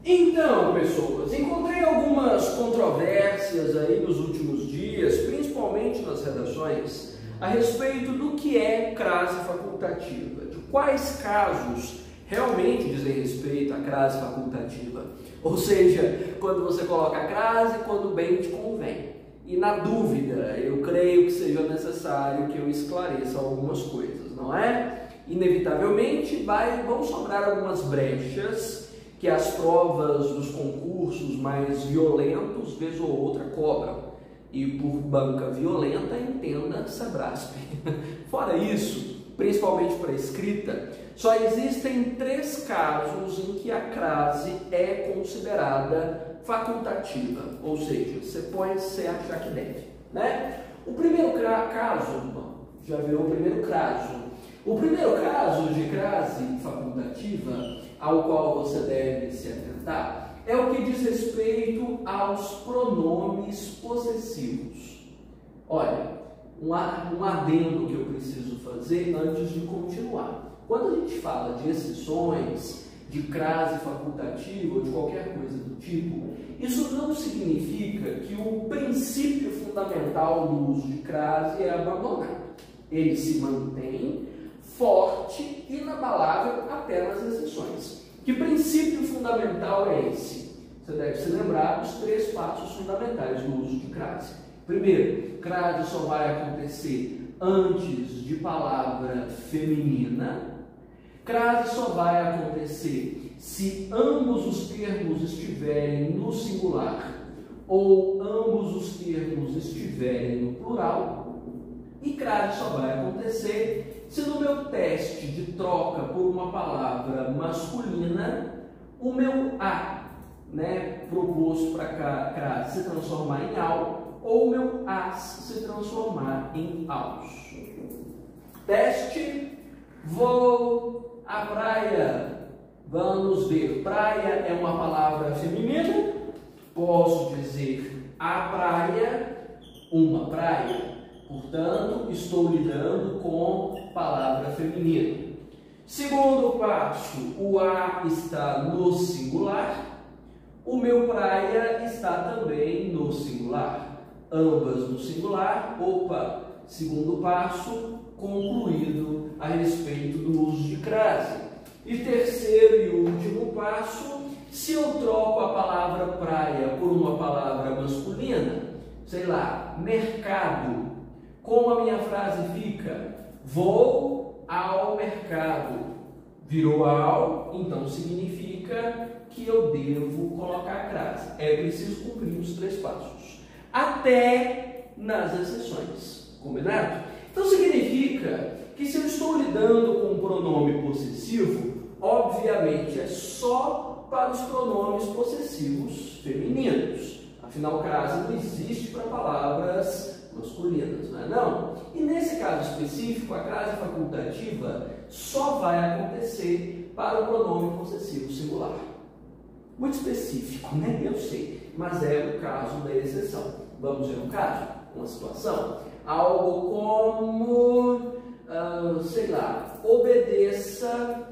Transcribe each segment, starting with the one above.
Então, pessoas, encontrei algumas controvérsias aí nos últimos dias, principalmente nas redações, a respeito do que é crase facultativa, de quais casos realmente dizem respeito à crase facultativa, ou seja, quando você coloca a crase, quando bem te convém. E na dúvida, eu creio que seja necessário que eu esclareça algumas coisas, não é? Inevitavelmente vão sobrar algumas brechas que as provas dos concursos mais violentos, vez ou outra, cobram. E por banca violenta, entenda Sebrasp. Fora isso, principalmente para escrita, só existem 3 casos em que a crase é considerada facultativa, ou seja, você põe se achar que deve, né? O primeiro caso, já virou o primeiro caso. O primeiro caso de crase facultativa ao qual você deve se atentar é o que diz respeito aos pronomes possessivos. Olha, um adendo que eu preciso fazer antes de continuar. Quando a gente fala de exceções, de crase facultativa ou de qualquer coisa do tipo, isso não significa que o princípio fundamental do uso de crase é abandonado. Ele se mantém forte e inabalável até nas exceções. Que princípio fundamental é esse? Você deve se lembrar dos 3 passos fundamentais do uso de crase. Primeiro, crase só vai acontecer antes de palavra feminina. Crase só vai acontecer se ambos os termos estiverem no singular ou ambos os termos estiverem no plural. E crase só vai acontecer se no meu teste de troca por uma palavra masculina, o meu a, proposto para crase se transformar em ao, ou o meu as se transformar em aos. Teste, vou à praia. Vamos ver, praia é uma palavra feminina, posso dizer a praia, uma praia. Portanto, estou lidando com palavra feminina. Segundo passo, o a está no singular, o meu praia está também no singular. Ambas no singular. Opa! Segundo passo, concluído a respeito do uso de crase. E terceiro e último passo, se eu troco a palavra praia por uma palavra masculina, sei lá, mercado, como a minha frase fica? Vou ao mercado. Virou ao, então significa que eu devo colocar a crase. É preciso cumprir os 3 passos. Até nas exceções. Combinado? Então significa que se eu estou lidando com um pronome possessivo, obviamente é só para os pronomes possessivos femininos. Afinal, crase não existe para palavras masculinas, não é não? E nesse caso específico, a crase facultativa só vai acontecer para o pronome possessivo singular. Muito específico, né? Eu sei, mas é o caso da exceção. Vamos ver um caso, uma situação? Algo como, sei lá, obedeça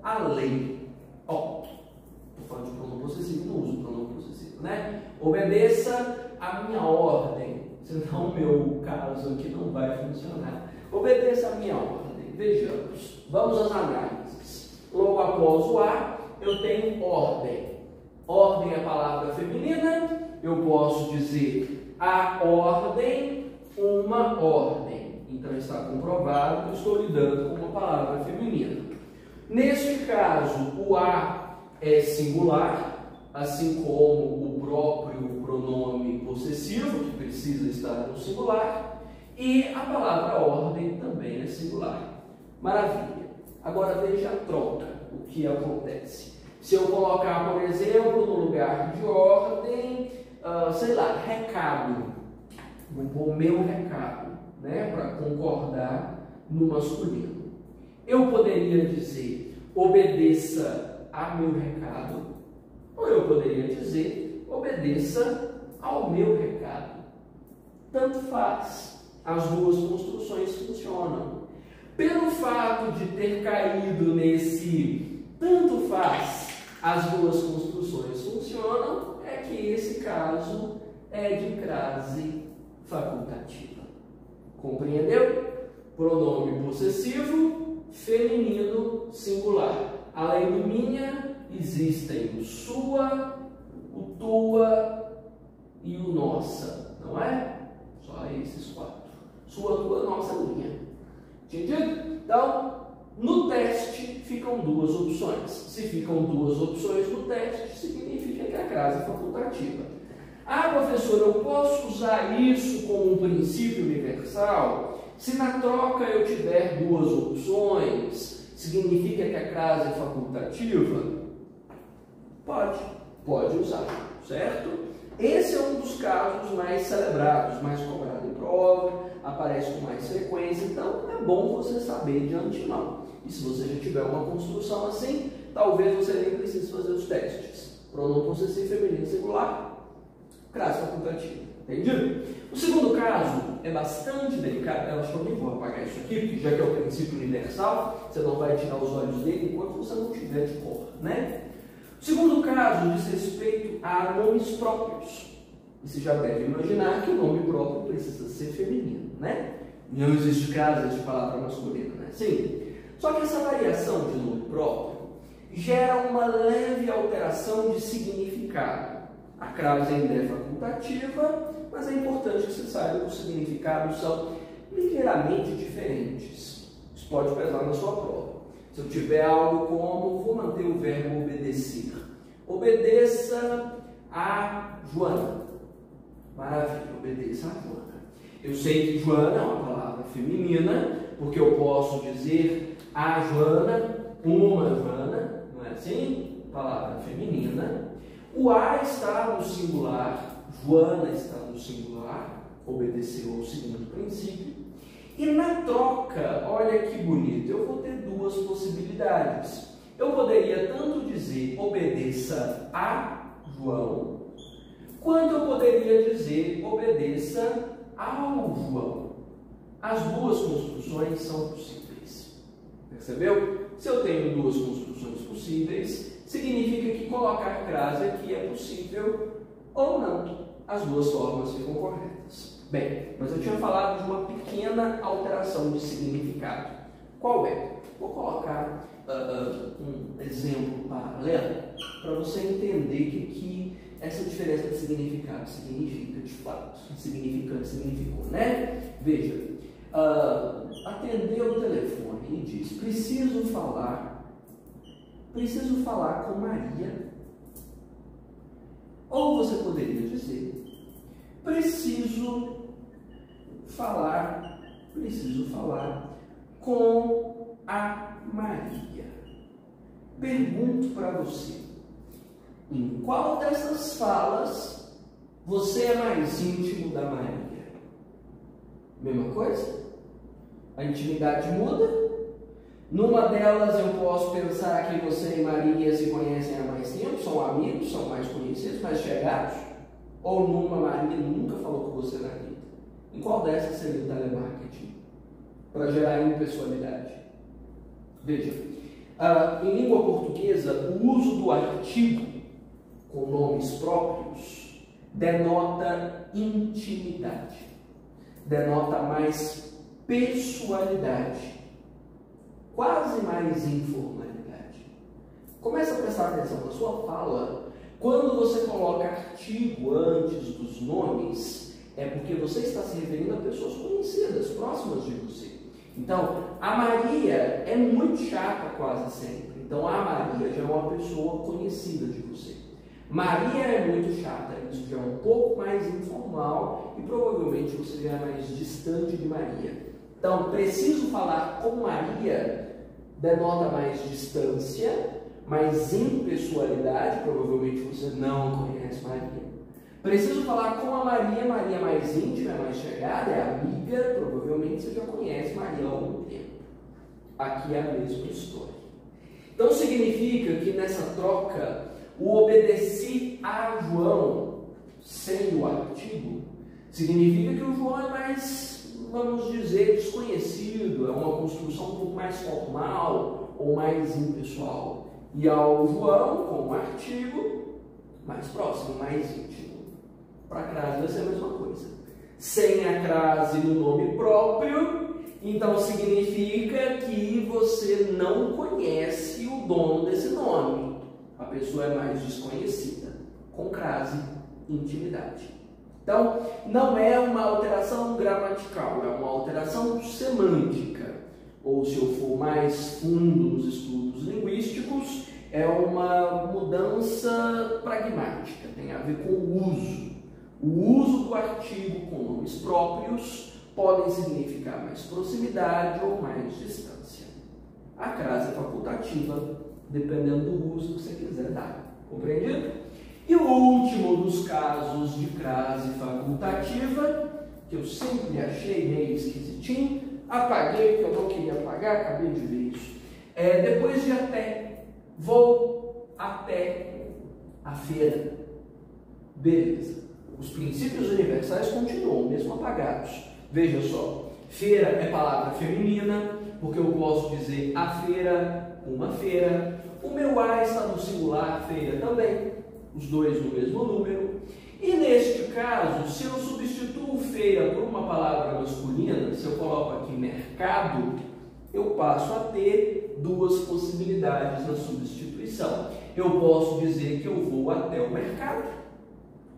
à lei. Ó, estou falando de pronome possessivo, não uso pronome possessivo, né? Obedeça a minha ordem, senão o meu caso aqui não vai funcionar. Obedeça a minha ordem. Vejamos, vamos às análises. Logo após o a, eu tenho ordem. Ordem é a palavra feminina, eu posso dizer a ordem, uma ordem. Então está comprovado que estou lidando com uma palavra feminina. Neste caso, o a é singular, assim como o próprio pronome possessivo, que precisa estar no singular, e a palavra ordem também é singular. Maravilha. Agora veja a troca, o que acontece. Se eu colocar, por exemplo, no lugar de ordem, sei lá, recado, vou pôr meu recado, para concordar no masculino. Eu poderia dizer, obedeça a meu recado, ou eu poderia dizer, obedeça ao meu recado. Tanto faz, as duas construções funcionam. Pelo fato de ter caído nesse tanto faz, as duas construções funcionam, é que esse caso é de crase facultativa. Compreendeu? Pronome possessivo, feminino, singular. Além do minha, existem o sua, o tua e o nossa, não é? Só esses quatro. Sua, tua, nossa, minha. Entendido? Então, no teste ficam duas opções. Se ficam duas opções no teste, significa que a crase é facultativa. Ah, professor, eu posso usar isso como um princípio universal? Se na troca eu tiver duas opções, significa que a crase é facultativa? Pode usar, certo? Esse é um dos casos mais celebrados, mais cobrado em prova, aparece com mais frequência, então é bom você saber de antemão. E se você já tiver uma construção assim, talvez você nem precise fazer os testes. Pronome possessivo feminino singular, crase facultativa. Entendido? O segundo caso é bastante delicado. Eu acho que eu nem vou apagar isso aqui, porque já que é o princípio universal, você não vai tirar os olhos dele enquanto você não tiver de cor, né? O segundo caso diz respeito a nomes próprios. E você já deve imaginar que o nome próprio precisa ser feminino, né? Não existe crase de palavra masculina, né? Sim. Só que essa variação de nome próprio gera uma leve alteração de significado. A crase ainda é facultativa, mas é importante que você saiba que os significados são ligeiramente diferentes. Isso pode pesar na sua prova. Se eu tiver algo como, vou manter o verbo obedecer. Obedeça a Joana. Maravilha, obedeça a Joana. Eu sei que Joana é uma palavra feminina, porque eu posso dizer a Joana, uma Joana, não é assim? Palavra feminina. O a está no singular, Joana está no singular, obedeceu ao segundo princípio. E na troca, olha que bonito, eu vou ter duas possibilidades. Eu poderia tanto dizer obedeça a João, quanto eu poderia dizer obedeça ao João. As duas construções são possíveis. Percebeu? Se eu tenho duas construções possíveis, significa que colocar crase aqui é possível ou não. As duas formas ficam corretas. Bem, mas eu tinha falado de uma pequena alteração de significado. Qual é? Vou colocar um exemplo paralelo para você entender que essa diferença de significado significa de fato. Significante significou, né? Veja, atendeu o telefone e diz: preciso falar com Maria. Ou você poderia dizer: preciso falar com a Maria. Pergunto para você: em qual dessas falas você é mais íntimo da Maria? Mesma coisa? A intimidade muda? Numa delas eu posso pensar que você e Maria se conhecem há mais tempo, são amigos, são mais conhecidos, mais chegados? Ou numa Maria nunca falou com você na vida? Em qual dessas seria o telemarketing? Para gerar impessoalidade. Veja, em língua portuguesa, o uso do artigo com nomes próprios denota intimidade, denota mais pessoalidade, quase mais informalidade. Comece a prestar atenção na sua fala. Quando você coloca artigo antes dos nomes, é porque você está se referindo a pessoas conhecidas, próximas de você. Então, a Maria é muito chata quase sempre. Então, a Maria já é uma pessoa conhecida de você. Maria é muito chata, isso já é um pouco mais informal e provavelmente você já é mais distante de Maria. Então, preciso falar com Maria denota mais distância, mais impessoalidade, provavelmente você não conhece Maria. Preciso falar com a Maria, Maria mais íntima, mais chegada, é amiga, provavelmente você já conhece Maria há algum tempo. Aqui é a mesma história. Então significa que nessa troca, o obedeci a João, sem o artigo, significa que o João é mais, vamos dizer, desconhecido, é uma construção um pouco mais formal ou mais impessoal. E ao João, como artigo, mais próximo, mais íntimo. Para a crase vai ser a mesma coisa. Sem a crase no nome próprio, então significa que você não conhece o dono desse nome. A pessoa é mais desconhecida. Com crase, intimidade. Então, não é uma alteração gramatical, é uma alteração semântica. Ou, se eu for mais fundo nos estudos linguísticos, é uma mudança pragmática, tem a ver com o uso. O uso do artigo com nomes próprios podem significar mais proximidade ou mais distância. A crase é facultativa, dependendo do uso que você quiser dar. Compreendido? E o último dos casos de crase facultativa, que eu sempre achei meio esquisitinho, apaguei, porque eu não queria apagar, acabei de ver isso. Depois de até, vou até a feira. Beleza. Os princípios universais continuam, mesmo apagados. Veja só, feira é palavra feminina, porque eu posso dizer a feira, uma feira. O meu A está no singular, feira também, os dois no mesmo número. E neste caso, se eu substituo feira por uma palavra masculina, se eu coloco aqui mercado, eu passo a ter duas possibilidades na substituição. Eu posso dizer que eu vou até o mercado.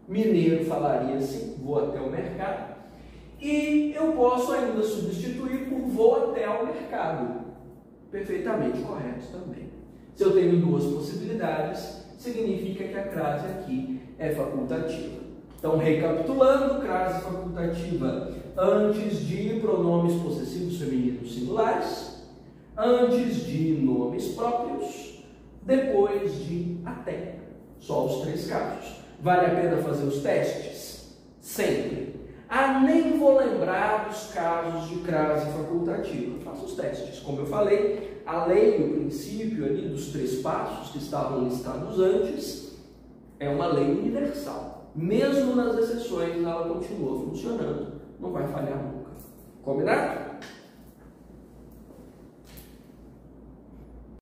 Mineiro falaria assim, vou até o mercado. E eu posso ainda substituir por vou até ao mercado. Perfeitamente correto também. Se eu tenho duas possibilidades, significa que a crase aqui é facultativa. Então, recapitulando, crase facultativa antes de pronomes possessivos femininos singulares, antes de nomes próprios, depois de até. Só os três casos. Vale a pena fazer os testes? Sempre. Nem vou lembrar dos casos de crase facultativa. Faço os testes. Como eu falei, a lei, o princípio ali dos três passos que estavam listados antes, é uma lei universal. Mesmo nas exceções, ela continua funcionando. Não vai falhar nunca. Combinado?